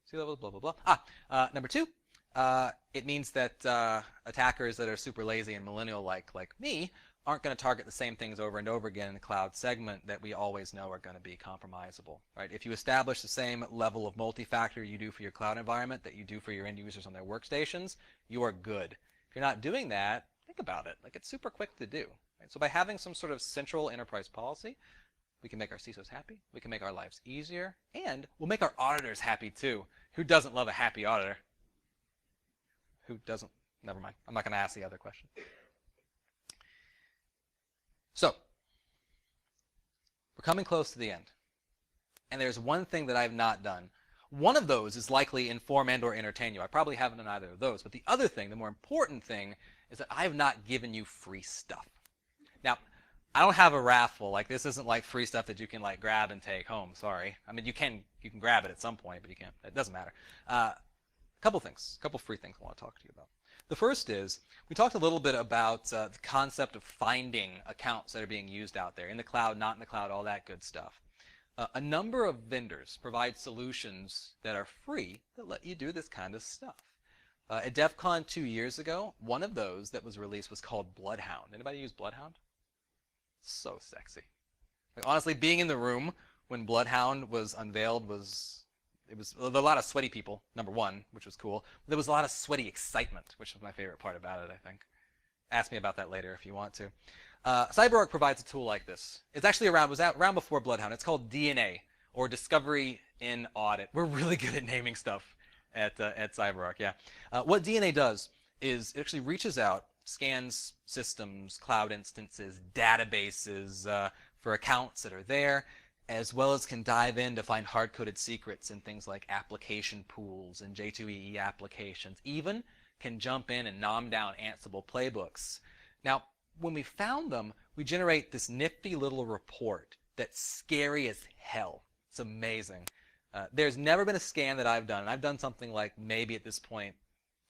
C-levels, blah, blah, blah. Number two, it means that attackers that are super lazy and millennial like me aren't going to target the same things over and over again in the cloud segment that we always know are going to be compromisable, right? If you establish the same level of multi-factor you do for your cloud environment that you do for your end users on their workstations, you are good. If you're not doing that, think about it. Like, it's super quick to do. Right? So by having some sort of central enterprise policy, we can make our CISOs happy, we can make our lives easier, and we'll make our auditors happy too. Who doesn't love a happy auditor? Who doesn't? Never mind. I'm not going to ask the other question. So, we're coming close to the end. And there's one thing that I've not done. One of those is likely inform and or entertain you. I probably haven't done either of those. But the other thing, the more important thing, is that I have not given you free stuff. Now, I don't have a raffle. Like, this isn't like free stuff that you can like grab and take home. Sorry. I mean, you can grab it at some point, but you can't. It doesn't matter. A couple free things I want to talk to you about. The first is, we talked a little bit about the concept of finding accounts that are being used out there, in the cloud, not in the cloud, all that good stuff. A number of vendors provide solutions that are free that let you do this kind of stuff. At DevCon 2 years ago, one of those that was released was called Bloodhound. Anybody use Bloodhound? So sexy. Like, honestly, being in the room when Bloodhound was unveiled there was a lot of sweaty people, number one, which was cool. There was a lot of sweaty excitement, which was my favorite part about it, I think. Ask me about that later if you want to. CyberArk provides a tool like this. It's actually was out around before Bloodhound. It's called DNA, or Discovery in Audit. We're really good at naming stuff at CyberArk, yeah. What DNA does is it actually reaches out, scans systems, cloud instances, databases for accounts that are there, as well as can dive in to find hard-coded secrets in things like application pools and J2EE applications. Even can jump in and nom down Ansible playbooks. Now, when we found them, we generate this nifty little report that's scary as hell. It's amazing. There's never been a scan that I've done, and I've done something like maybe at this point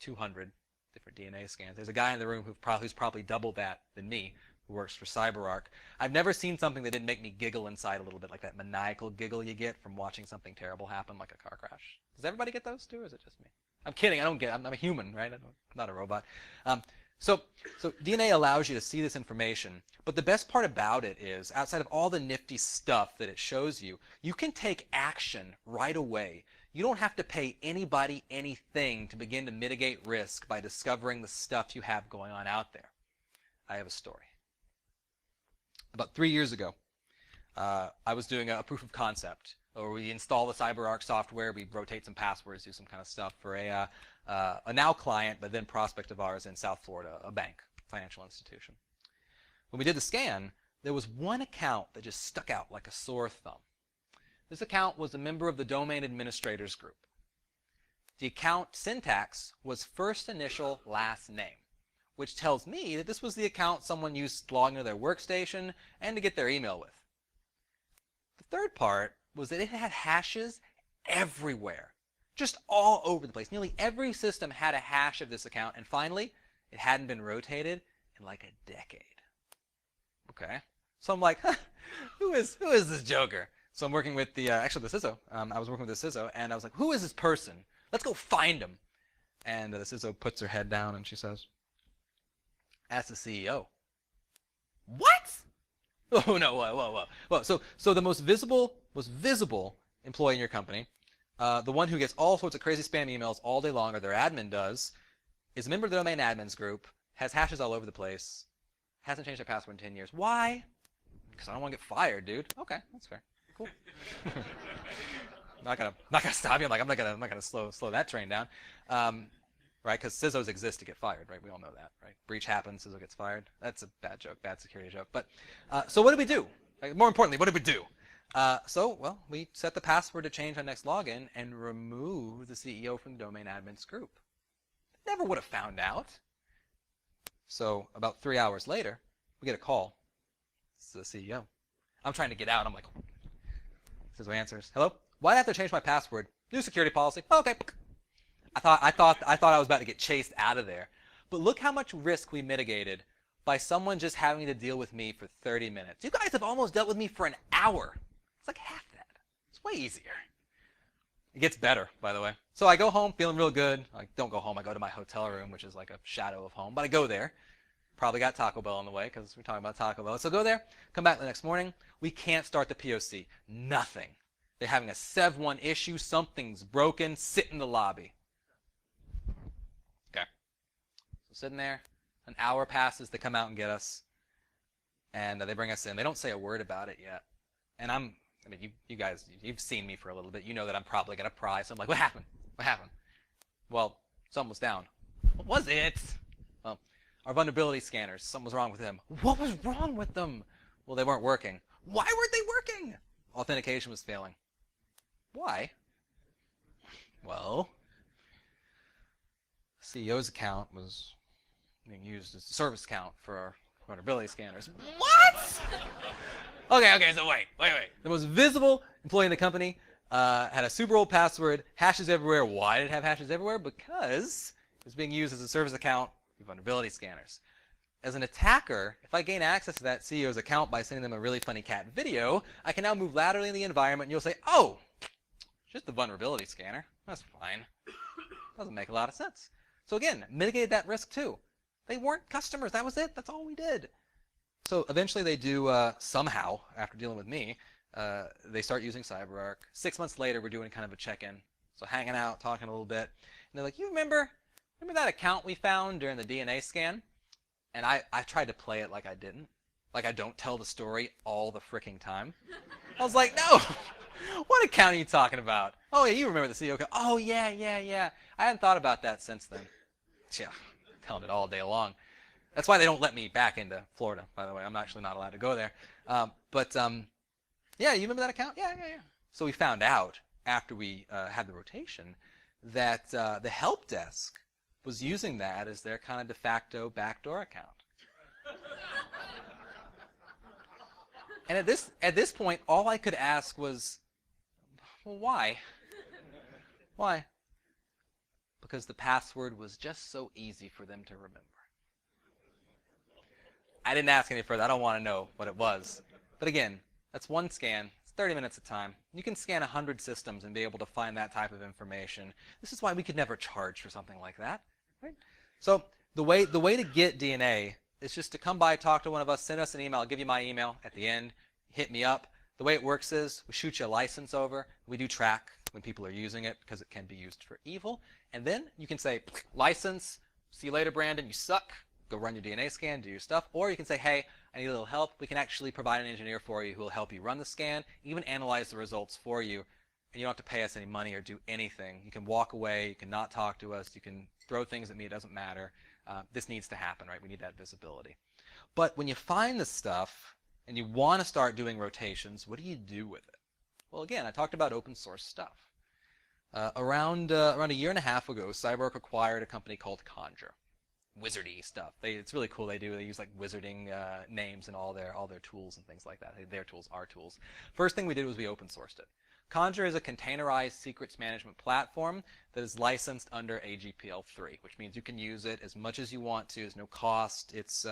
200 different DNA scans. There's a guy in the room who's probably double that than me, who works for CyberArk. I've never seen something that didn't make me giggle inside a little bit, like that maniacal giggle you get from watching something terrible happen, like a car crash. Does everybody get those too, or is it just me? I'm kidding. I don't get it. I'm a human, right? I'm not a robot. So DNA allows you to see this information, but the best part about it is, outside of all the nifty stuff that it shows you, you can take action right away. You don't have to pay anybody anything to begin to mitigate risk by discovering the stuff you have going on out there. I have a story. About 3 years ago, I was doing a proof of concept, where we install the CyberArk software, we rotate some passwords, do some kind of stuff for a now client, but then prospect of ours in South Florida, a bank, financial institution. When we did the scan, there was one account that just stuck out like a sore thumb. This account was a member of the domain administrators group. The account syntax was first initial last name, which tells me that this was the account someone used to log into their workstation and to get their email with. The third part was that it had hashes everywhere, just all over the place. Nearly every system had a hash of this account, and finally, it hadn't been rotated in like a decade. Okay, so I'm like, huh, who is this joker? So I'm working with the CISO. I was working with the CISO, and I was like, who is this person? Let's go find him. And the CISO puts her head down, and she says, "Ask the CEO." What? Oh no! Whoa! So the most visible employee in your company, the one who gets all sorts of crazy spam emails all day long, or their admin does, is a member of the domain admins group, has hashes all over the place, hasn't changed their password in 10 years. Why? Because I don't want to get fired, dude. Okay, that's fair. Cool. not gonna stop you. I'm not gonna slow that train down. Right? Because CISOs exist to get fired, right? We all know that, right? Breach happens, CISO gets fired. That's a bad joke, bad security joke. But so what did we do? Like, more importantly, what did we do? We set the password to change on next login and remove the CEO from the domain admins group. Never would have found out. So about 3 hours later, we get a call. It's the CEO. I'm trying to get out. I'm like, CISO answers. Hello? Why do I have to change my password? New security policy. Oh, okay. I thought I was about to get chased out of there. But look how much risk we mitigated by someone just having to deal with me for 30 minutes. You guys have almost dealt with me for an hour. It's like half that. It's way easier. It gets better, by the way. So I go home feeling real good. I don't go home. I go to my hotel room, which is like a shadow of home. But I go there. Probably got Taco Bell on the way because we're talking about Taco Bell. So go there, come back the next morning. We can't start the POC. Nothing. They're having a Sev1 issue. Something's broken. Sit in the lobby. Okay. So sitting there. An hour passes. They come out and get us. And they bring us in. They don't say a word about it yet. And I mean, you guys, you've seen me for a little bit. You know that I'm probably going to pry. So I'm like, what happened? What happened? Well, something was down. What was it? Well, our vulnerability scanners. Something was wrong with them. What was wrong with them? Well, they weren't working. Why weren't they working? Authentication was failing. Why? Well, CEO's account was being used as a service account for our vulnerability scanners. What? Okay, so wait. The most visible employee in the company had a super old password, hashes everywhere. Why did it have hashes everywhere? Because it was being used as a service account for vulnerability scanners. As an attacker, if I gain access to that CEO's account by sending them a really funny cat video, I can now move laterally in the environment and you'll say, oh, it's just a vulnerability scanner. That's fine. Doesn't make a lot of sense. So again, mitigated that risk too. They weren't customers. That was it. That's all we did. So eventually they do, somehow, after dealing with me, they start using CyberArk. 6 months later, we're doing kind of a check-in. So hanging out, talking a little bit. And they're like, you remember that account we found during the DNA scan? And I tried to play it like I didn't. Like I don't tell the story all the freaking time. I was like, no! What account are you talking about? Oh, yeah, you remember the CEO account. Oh, yeah. I hadn't thought about that since then. Yeah, telling it all day long. That's why they don't let me back into Florida, by the way. I'm actually not allowed to go there. Yeah, you remember that account? Yeah. So we found out after we had the rotation that the help desk was using that as their kind of de facto backdoor account. And at this point, all I could ask was, well, why? Why? Because the password was just so easy for them to remember. I didn't ask any further. I don't want to know what it was. But again, that's one scan. It's 30 minutes of time. You can scan 100 systems and be able to find that type of information. This is why we could never charge for something like that. Right? So the way to get DNA is just to come by, talk to one of us, send us an email. I'll give you my email at the end. Hit me up. The way it works is we shoot you a license over. We do track when people are using it because it can be used for evil. And then you can say, license, see you later, Brandon, you suck. Go run your DNA scan, do your stuff. Or you can say, hey, I need a little help. We can actually provide an engineer for you who will help you run the scan, even analyze the results for you. And you don't have to pay us any money or do anything. You can walk away. You can not talk to us. You can throw things at me. It doesn't matter. This needs to happen, right? We need that visibility. But when you find the stuff and you want to start doing rotations, what do you do with it? Well, again, I talked about open source stuff. Around a year and a half ago, CyberArk acquired a company called Conjur. Wizardy stuff. It's really cool. They use like wizarding names and all their tools and things like that. Their tools, our tools. First thing we did was we open sourced it. Conjur is a containerized secrets management platform that is licensed under AGPL3, which means you can use it as much as you want to. There's no cost. It's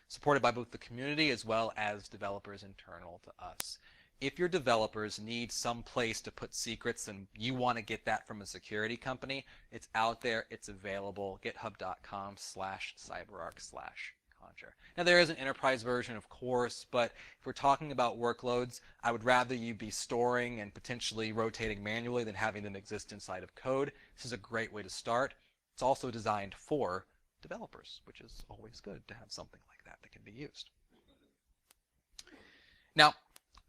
supported by both the community as well as developers internal to us. If your developers need some place to put secrets and you want to get that from a security company, it's out there, it's available, github.com/cyberark/Conjur. Now there is an enterprise version, of course, but if we're talking about workloads, I would rather you be storing and potentially rotating manually than having them exist inside of code. This is a great way to start. It's also designed for developers, which is always good to have something like that that can be used. Now,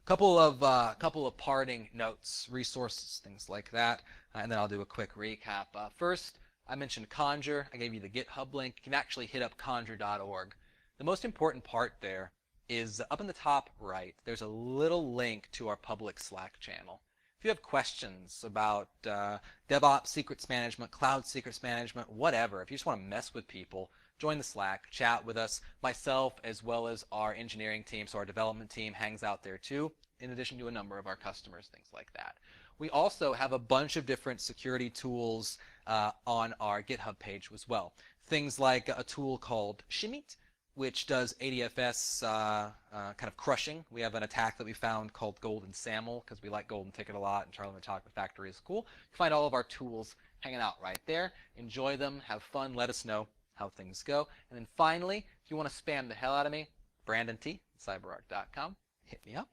couple of parting notes, resources, things like that, and then I'll do a quick recap. First, I mentioned Conjur. I gave you the GitHub link. You can actually hit up conjur.org. The most important part there is up in the top right, there's a little link to our public Slack channel. If you have questions about DevOps, secrets management, cloud secrets management, whatever, if you just want to mess with people, join the Slack, chat with us. Myself, as well as our engineering team, so our development team hangs out there too, in addition to a number of our customers, things like that. We also have a bunch of different security tools on our GitHub page as well. Things like a tool called Shimmeet, which does ADFS kind of crushing. We have an attack that we found called Golden SAML because we like Golden Ticket a lot, and Charlie Matoka Factory is cool. You can find all of our tools hanging out right there. Enjoy them, have fun, let us know how things go. And then finally, If you want to spam the hell out of me, BrandonT@cyberark.com. Hit me up.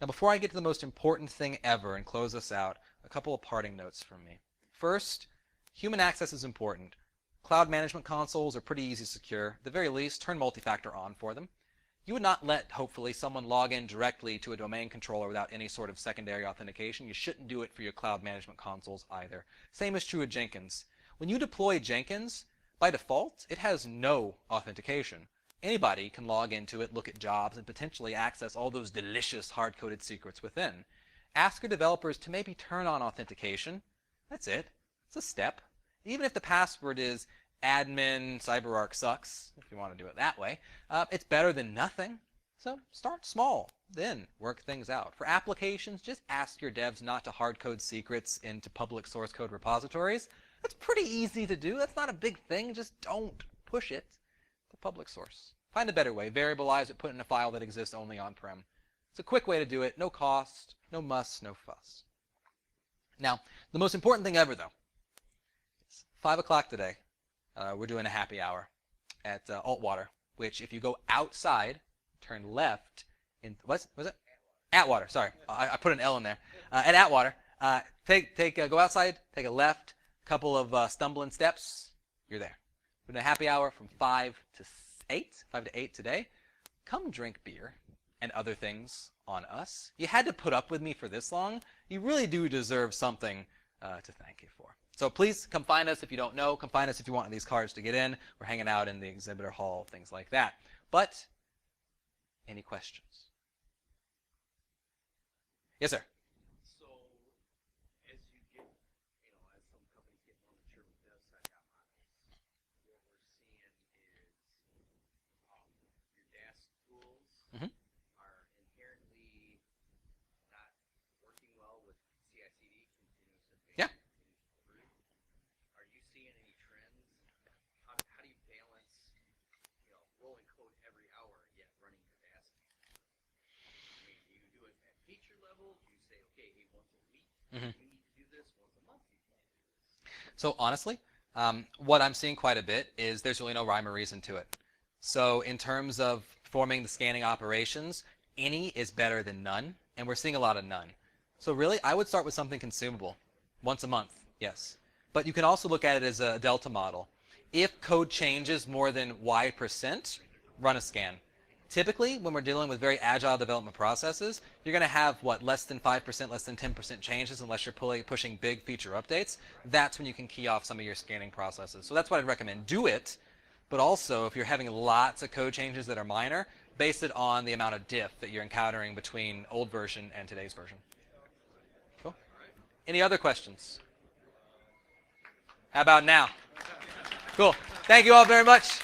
Now, before I get to the most important thing ever and close this out, a couple of parting notes from me. First, human access is important. Cloud management consoles are pretty easy to secure. At the very least, turn multi-factor on for them. You would not let, hopefully, someone log in directly to a domain controller without any sort of secondary authentication. You shouldn't do it for your cloud management consoles either. Same is true of Jenkins. When you deploy Jenkins, by default, it has no authentication. Anybody can log into it, look at jobs, and potentially access all those delicious hard-coded secrets within. Ask your developers to maybe turn on authentication. That's it. It's a step. Even if the password is admin CyberArk sucks, if you want to do it that way, it's better than nothing. So start small, then work things out. For applications, just ask your devs not to hard code secrets into public source code repositories. That's pretty easy to do. That's not a big thing. Just don't push it to public source. Find a better way. Variabilize it, put it in a file that exists only on-prem. It's a quick way to do it. No cost, no muss, no fuss. Now, the most important thing ever, though, is 5 o'clock today. We're doing a happy hour at Altwater, which if you go outside, turn left, in what was it? Atwater. Sorry, I put an L in there. At Atwater, go outside, take a left, couple of stumbling steps, you're there. We're doing a happy hour from 5 to 8 today. Come drink beer and other things on us. You had to put up with me for this long. You really do deserve something to thank you for. So please come find us if you don't know. Come find us if you want these cards to get in. We're hanging out in the exhibitor hall, things like that. But any questions? Yes, sir. So as you get, as some companies get more mature with DevSecOps models, what we're seeing is your DAS tools are inherently not working well with CI/CD, continuous integration. Yeah. Are you seeing any trends? How do you balance, rolling code every hour yet running your DAS? I mean, do you do it at feature level? Do you say, okay, hey, once a week you need to do this, once a month you need to do this? So honestly, what I'm seeing quite a bit is there's really no rhyme or reason to it. So in terms of performing the scanning operations, any is better than none, and we're seeing a lot of none. So really, I would start with something consumable. Once a month, yes. But you can also look at it as a delta model. If code changes more than Y%, run a scan. Typically, when we're dealing with very agile development processes, you're going to have, less than 5%, less than 10% changes unless you're pushing big feature updates. That's when you can key off some of your scanning processes. So that's what I'd recommend. Do it, but also if you're having lots of code changes that are minor, base it on the amount of diff that you're encountering between old version and today's version. Cool. Any other questions? How about now? Cool. Thank you all very much.